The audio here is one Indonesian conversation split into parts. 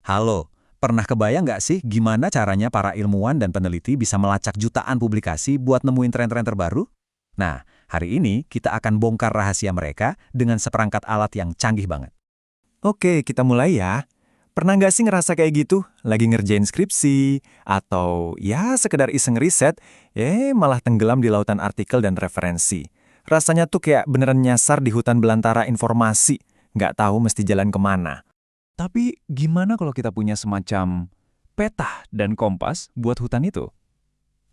Halo, pernah kebayang nggak sih gimana caranya para ilmuwan dan peneliti bisa melacak jutaan publikasi buat nemuin tren-tren terbaru? Nah, hari ini kita akan bongkar rahasia mereka dengan seperangkat alat yang canggih banget. Oke, kita mulai ya. Pernah nggak sih ngerasa kayak gitu? Lagi ngerjain skripsi, atau ya sekedar iseng riset, malah tenggelam di lautan artikel dan referensi. Rasanya tuh kayak beneran nyasar di hutan belantara informasi, nggak tahu mesti jalan kemana. Tapi gimana kalau kita punya semacam peta dan kompas buat hutan itu?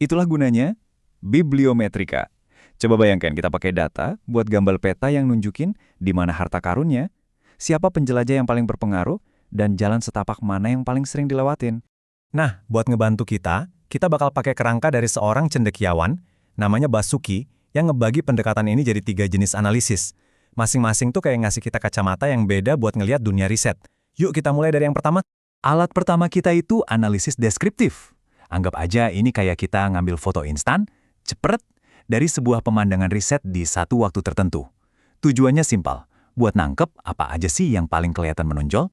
Itulah gunanya bibliometrika. Coba bayangkan kita pakai data buat gambar peta yang nunjukin di mana harta karunnya, siapa penjelajah yang paling berpengaruh, dan jalan setapak mana yang paling sering dilewatin. Nah, buat ngebantu kita bakal pakai kerangka dari seorang cendekiawan, namanya Basuki, yang ngebagi pendekatan ini jadi 3 jenis analisis. Masing-masing tuh kayak ngasih kita kacamata yang beda buat ngelihat dunia riset. Yuk kita mulai dari yang pertama. Alat pertama kita itu analisis deskriptif. Anggap aja ini kayak kita ngambil foto instan, cepet, dari sebuah pemandangan riset di satu waktu tertentu. Tujuannya simpel, buat nangkep apa aja sih yang paling kelihatan menonjol.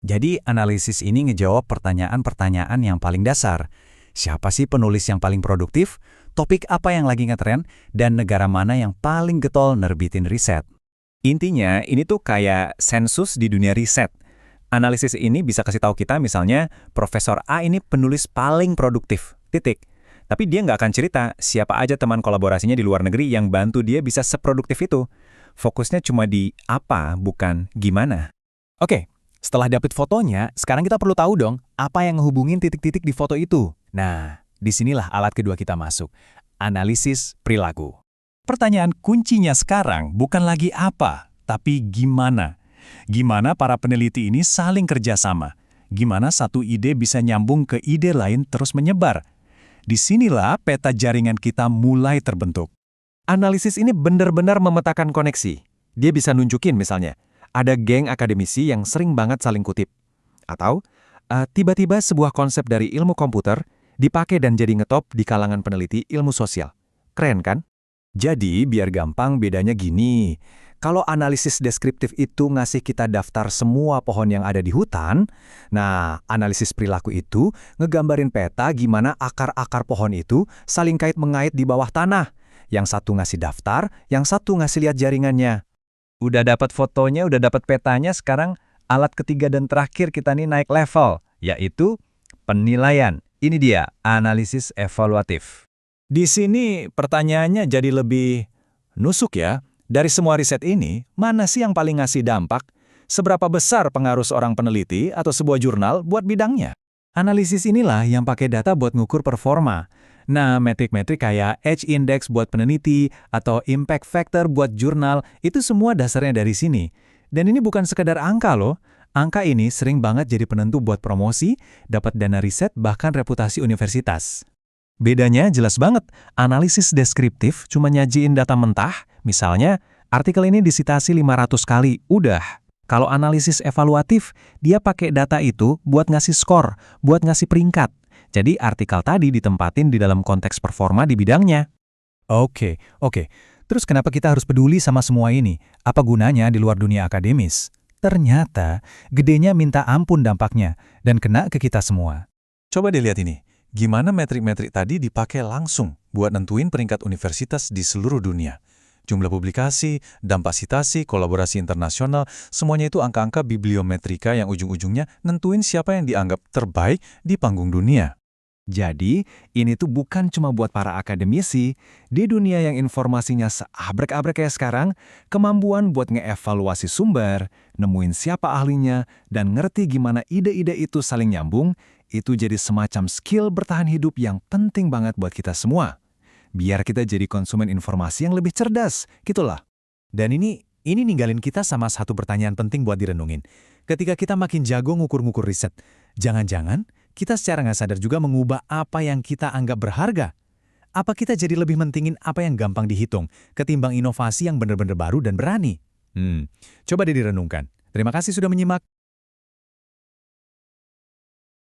Jadi analisis ini ngejawab pertanyaan-pertanyaan yang paling dasar. Siapa sih penulis yang paling produktif? Topik apa yang lagi ngetren? Dan negara mana yang paling getol nerbitin riset? Intinya, ini tuh kayak sensus di dunia riset. Analisis ini bisa kasih tahu kita misalnya, Profesor A ini penulis paling produktif, titik. Tapi dia nggak akan cerita siapa aja teman kolaborasinya di luar negeri yang bantu dia bisa seproduktif itu. Fokusnya cuma di apa, bukan gimana. Oke, setelah dapet fotonya, sekarang kita perlu tahu dong, apa yang ngehubungin titik-titik di foto itu. Nah, disinilah alat kedua kita masuk, analisis perilaku. Pertanyaan kuncinya sekarang bukan lagi apa, tapi gimana. Gimana para peneliti ini saling kerjasama. Gimana satu ide bisa nyambung ke ide lain terus menyebar. Disinilah peta jaringan kita mulai terbentuk. Analisis ini benar-benar memetakan koneksi. Dia bisa nunjukin misalnya, ada geng akademisi yang sering banget saling kutip. Atau, tiba-tiba sebuah konsep dari ilmu komputer dipakai dan jadi ngetop di kalangan peneliti ilmu sosial. Keren kan? Jadi, biar gampang bedanya gini. Kalau analisis deskriptif itu ngasih kita daftar semua pohon yang ada di hutan, nah, analisis perilaku itu ngegambarin peta gimana akar-akar pohon itu saling kait-mengait di bawah tanah. Yang satu ngasih daftar, yang satu ngasih lihat jaringannya. Udah dapat fotonya, udah dapat petanya, sekarang alat ketiga dan terakhir kita nih naik level, yaitu penilaian. Ini dia, analisis evaluatif. Di sini pertanyaannya jadi lebih nusuk ya. Dari semua riset ini, mana sih yang paling ngasih dampak? Seberapa besar pengaruh seorang peneliti atau sebuah jurnal buat bidangnya? Analisis inilah yang pakai data buat ngukur performa. Nah, metrik-metrik kayak Edge Index buat peneliti atau Impact Factor buat jurnal, itu semua dasarnya dari sini. Dan ini bukan sekedar angka loh. Angka ini sering banget jadi penentu buat promosi, dapat dana riset, bahkan reputasi universitas. Bedanya jelas banget, analisis deskriptif cuma nyajiin data mentah, misalnya, artikel ini disitasi 500 kali, udah. Kalau analisis evaluatif, dia pakai data itu buat ngasih skor, buat ngasih peringkat. Jadi artikel tadi ditempatin di dalam konteks performa di bidangnya. Oke. Terus kenapa kita harus peduli sama semua ini? Apa gunanya di luar dunia akademis? Ternyata, gedenya minta ampun dampaknya, dan kena ke kita semua. Coba dilihat ini. Gimana metrik-metrik tadi dipakai langsung buat nentuin peringkat universitas di seluruh dunia. Jumlah publikasi, dampak sitasi, kolaborasi internasional, semuanya itu angka-angka bibliometrika yang ujung-ujungnya nentuin siapa yang dianggap terbaik di panggung dunia. Jadi, ini tuh bukan cuma buat para akademisi. Di dunia yang informasinya seabrek-abrek kayak sekarang, kemampuan buat ngeevaluasi sumber, nemuin siapa ahlinya, dan ngerti gimana ide-ide itu saling nyambung, itu jadi semacam skill bertahan hidup yang penting banget buat kita semua. Biar kita jadi konsumen informasi yang lebih cerdas, gitulah. Dan ini ninggalin kita sama satu pertanyaan penting buat direnungin. Ketika kita makin jago ngukur-ngukur riset, jangan-jangan kita secara nggak sadar juga mengubah apa yang kita anggap berharga. Apa kita jadi lebih mentingin apa yang gampang dihitung, ketimbang inovasi yang benar-benar baru dan berani? Coba deh direnungkan. Terima kasih sudah menyimak.